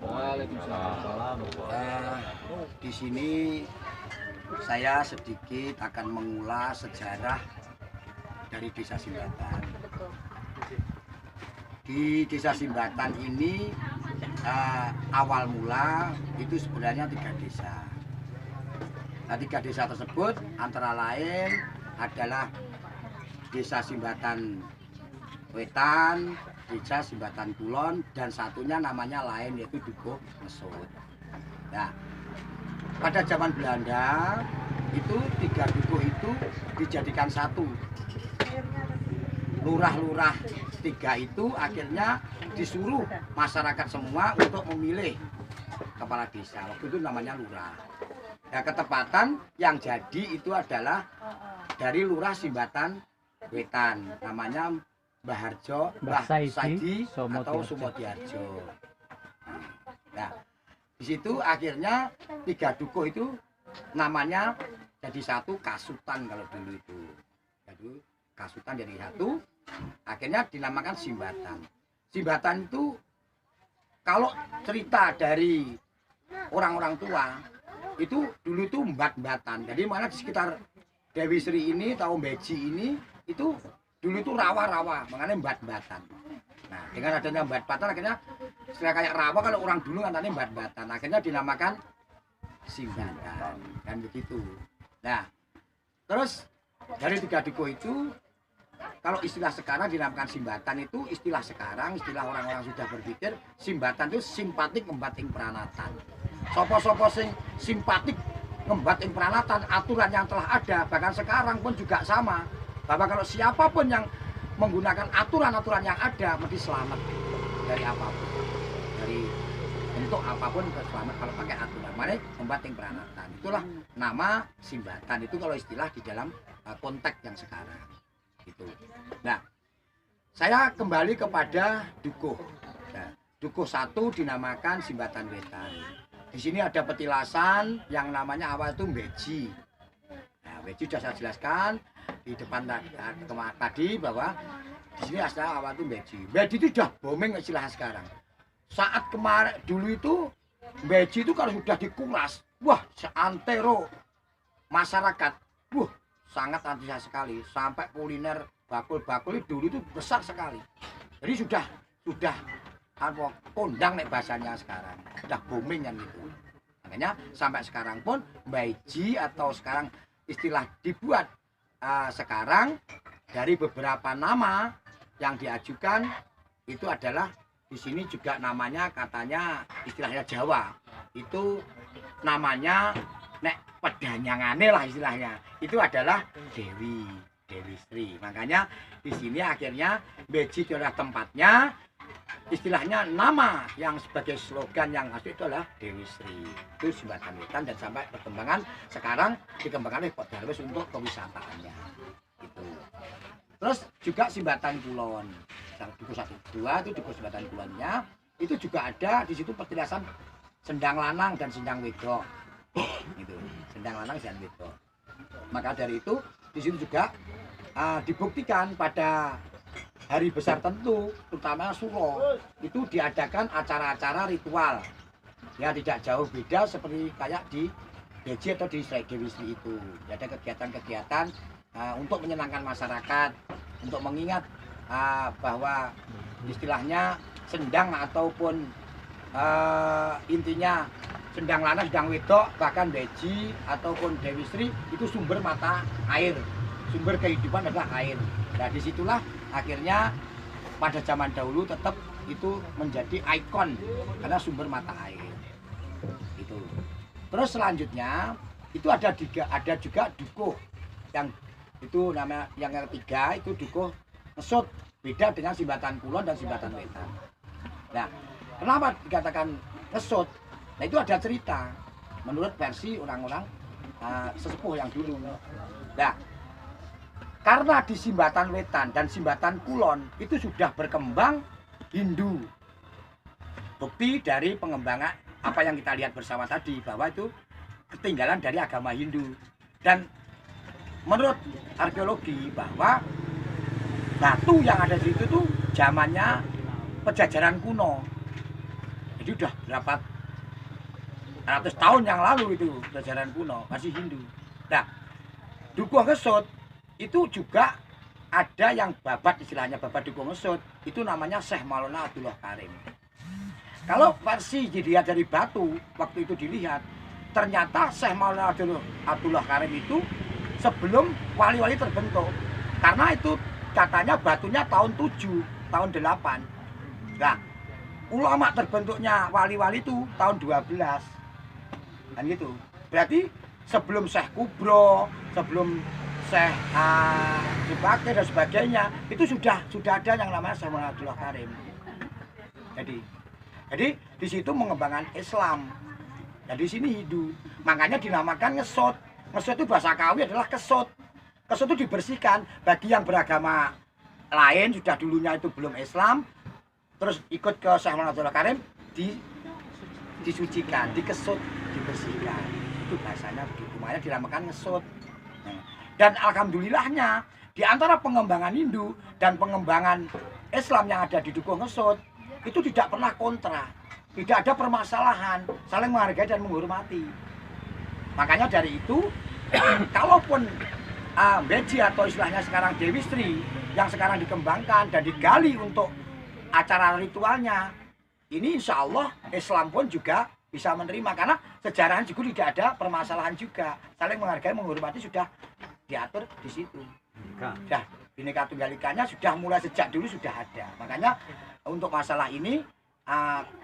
Waalaikumsalam. Di sini saya sedikit akan mengulas sejarah dari Desa Simbatan. Di Desa Simbatan ini awal mula itu sebenarnya 3 desa. Nah, 3 desa tersebut antara lain adalah Desa Simbatan Wetan, Desa Simbatan Kulon, dan satunya namanya lain yaitu Dukuh Mesut. Nah, pada zaman Belanda itu 3 dukuh itu dijadikan satu. Lurah-lurah 3 itu akhirnya disuruh masyarakat semua untuk memilih kepala desa. Waktu itu namanya lurah. Ya, ketepatan yang jadi itu adalah dari Lurah Simbatan Wetan, namanya Mbah Harjo, Mbah Saidi atau Sumodiharjo. Nah, di situ akhirnya 3 dukuh itu namanya jadi satu, Kasutan kalau dulu itu. Jadi Kasutan jadi satu, akhirnya dinamakan Simbatan. Simbatan itu kalau cerita dari orang-orang tua itu dulu itu mbat-mbatan. Jadi mana di sekitar Dewi Sri ini atau Beji ini itu dulu itu rawa-rawa, makanya mbat-mbatan. Nah, dengan adanya mbat-mbatan akhirnya setelah kayak rawa, kalau orang dulu katanya mbat-mbatan, akhirnya dinamakan Simbatan dan begitu. Nah, terus dari 3 dukuh itu kalau istilah sekarang dinamakan Simbatan, itu istilah sekarang, istilah orang-orang sudah berpikir Simbatan itu simpatik ngembat ing pranatan. Sopo-sopo sing simpatik ngembat ing pranatan, aturan yang telah ada bahkan sekarang pun juga sama, bahwa kalau siapapun yang menggunakan aturan-aturan yang ada mesti selamat dari apapun, dari bentuk apapun selamat kalau pakai aturan. Mari ngembat ing pranatan, itulah nama Simbatan itu kalau istilah di dalam konteks yang sekarang itu. Nah, saya kembali kepada dukuh. Nah, dukuh 1 dinamakan Simbatan Wetan. Di sini ada petilasan yang namanya awal itu Beji. Nah, Beji sudah saya jelaskan di depan tadi bahwa di sini asal awal itu Beji. Beji itu sudah booming istilah sekarang. Saat kemarin dulu itu Beji itu kalau sudah dikuras, wah seantero masyarakat, wah sangat antusias sekali. Sampai kuliner bakul-bakul dulu itu besar sekali. Jadi sudah kondang nih bahasanya sekarang, udah booming kan gitu. Makanya sampai sekarang pun Beji atau sekarang istilah dibuat sekarang dari beberapa nama yang diajukan itu adalah di sini juga namanya katanya istilahnya Jawa itu namanya nek pedanyangane lah istilahnya itu adalah Dewi Sri. Makanya di sini akhirnya Beji adalah tempatnya, istilahnya nama yang sebagai slogan yang asli itu adalah Dewi Sri. Itu Simbatan Wetan dan sampai perkembangan sekarang dikembangkan oleh Pak Darwis untuk kewisataannya. Itu. Terus juga Simbatan Kulon. Dukuh 1, 2 itu dukuh Simbatan Kulonnya. Itu juga ada di situ petilasan sendang lanang dan sendang wedok. Itu, sendang lanang dan wedok. Maka dari itu di situ juga dibuktikan pada hari besar tentu, terutama Suro, itu diadakan acara-acara ritual. Ya tidak jauh beda seperti kayak di Beji atau di Dewi Sri itu. Ada kegiatan-kegiatan untuk menyenangkan masyarakat, untuk mengingat bahwa istilahnya sendang ataupun intinya sendang lanang, sendang wedok, bahkan Beji ataupun Dewi Sri itu sumber mata air, sumber kehidupan adalah air. Nah disitulah akhirnya pada zaman dahulu tetap itu menjadi ikon karena sumber mata air itu. Terus selanjutnya itu ada juga dukuh yang itu namanya yang ketiga itu dukuh Mesut, beda dengan Simbatan Kulon dan Simbatan Wetan. Nah kenapa dikatakan Mesut? Nah itu ada cerita menurut versi orang-orang sesepuh yang dulu. Nah karena di Simbatan Wetan dan Simbatan Kulon itu sudah berkembang Hindu. Bukti dari pengembangan apa yang kita lihat bersama tadi bahwa itu ketinggalan dari agama Hindu. Dan menurut arkeologi bahwa batu yang ada di situ tuh zamannya Pejajaran kuno. Jadi udah berapa ratus tahun yang lalu itu Pejajaran kuno masih Hindu. Nah, Dukuh Ngesut itu juga ada yang babat, istilahnya babat Dukuh Ngesut itu namanya Syekh Maulana Abdullah Karim. Kalau versi dilihat dari batu waktu itu dilihat, ternyata Syekh Maulana Abdullah Karim itu sebelum wali-wali terbentuk. Karena itu katanya batunya tahun 7, tahun 8. Nah, ulama terbentuknya wali-wali itu tahun 12. Kan gitu. Berarti sebelum Syekh Kubro, sebelum Syekh Subakir dan sebagainya, itu sudah ada yang namanya Syekh Maulana Abdullah Karim. Jadi di situ mengembangkan Islam. Dan di sini Hindu. Makanya dinamakan Ngesut. Ngesut itu bahasa Kawi adalah kesut. Kesut itu dibersihkan. Bagi yang beragama lain sudah dulunya itu belum Islam, terus ikut ke Syekh Maulana Abdullah Karim, disucikan, dikesut, dibersihkan. Itu bahasanya begitu. Makanya dinamakan Ngesut. Dan alhamdulillahnya di antara pengembangan Hindu dan pengembangan Islam yang ada di Dukuh Ngesut itu tidak pernah kontra, tidak ada permasalahan, saling menghargai dan menghormati. Makanya dari itu, kalaupun Beji atau istilahnya sekarang Dewi Sri yang sekarang dikembangkan dan digali untuk acara ritualnya, ini insya Allah Islam pun juga bisa menerima karena sejarahnya juga tidak ada permasalahan juga, saling menghargai, menghormati sudah diatur di situ. Sudah Bhinneka Tunggal Ikanya sudah mulai sejak dulu sudah ada. Makanya untuk masalah ini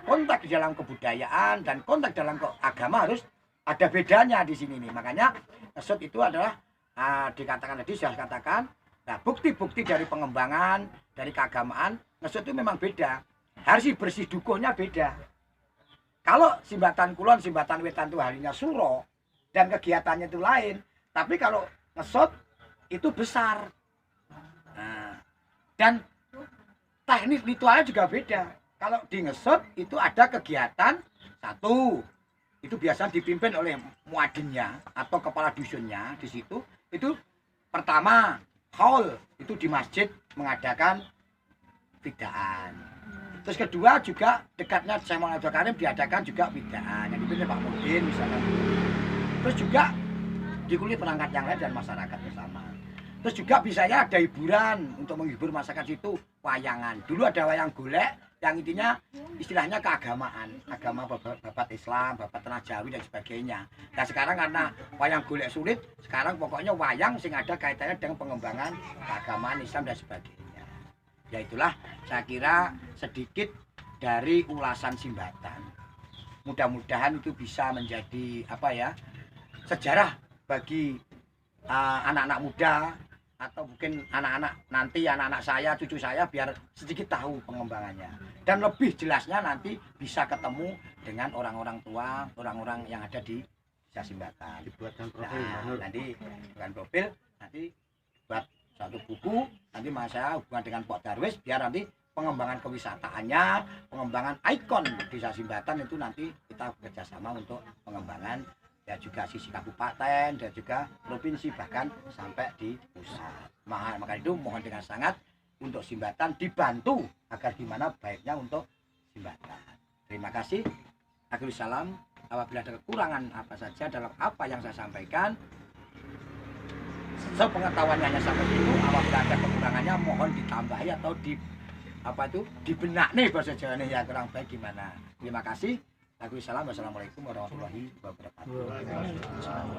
kontak di dalam kebudayaan dan kontak dalam agama harus ada bedanya di sini nih. Makanya Ngesut itu adalah dikatakan tadi sudah katakan. Nah, bukti-bukti dari pengembangan dari keagamaan Ngesut itu memang beda. Harus bersih dukuhnya beda. Kalau Simbatan Kulon, Simbatan Wetan itu harinya suro dan kegiatannya itu lain. Tapi kalau Ngesut itu besar. Nah, dan teknik ritualnya juga beda. Kalau di Ngesut itu ada kegiatan satu, itu biasa dipimpin oleh muadzinnya atau kepala dusunnya di situ. Itu pertama haul itu di masjid mengadakan widaan. Terus kedua juga dekatnya Syekh Maulana Abdullah Karim diadakan juga widaan yang dipimpin Pak Mudin misalnya. Terus juga dikulik perangkat yang lain dan masyarakat bersama. Terus juga biasanya ada hiburan untuk menghibur masyarakat situ, wayangan. Dulu ada wayang golek yang intinya istilahnya keagamaan, agama babat Islam, babat Tanah Jawi dan sebagainya. Nah sekarang karena wayang golek sulit, sekarang pokoknya wayang sing ada kaitannya dengan pengembangan keagamaan Islam dan sebagainya. Ya itulah saya kira sedikit dari ulasan Simbatan. Mudah-mudahan itu bisa menjadi apa ya, sejarah bagi anak-anak muda atau mungkin anak-anak nanti, anak-anak saya, cucu saya biar sedikit tahu pengembangannya dan lebih jelasnya nanti bisa ketemu dengan orang-orang tua, orang-orang yang ada di Desa Simbatan. Dibuatkan profil, nanti bukan profil, nanti buat satu buku, nanti mas saya hubungan dengan Pak Darwis biar nanti pengembangan kewisataannya, pengembangan ikon Desa Simbatan itu nanti kita bekerjasama untuk pengembangan ya juga sisi kabupaten dan juga provinsi bahkan sampai di pusat. Maka itu mohon dengan sangat untuk Simbatan dibantu agar gimana baiknya untuk Simbatan. Terima kasih. Akhirul salam. Apabila ada kekurangan apa saja dalam apa yang saya sampaikan, sepengetahuannya hanya sampai itu. Apabila ada kekurangannya mohon ditambahi atau dibenak nih bahasa Jawa ya kurang baik gimana. Terima kasih. Akhirul salam. Wassalamualaikum warahmatullahi wabarakatuh.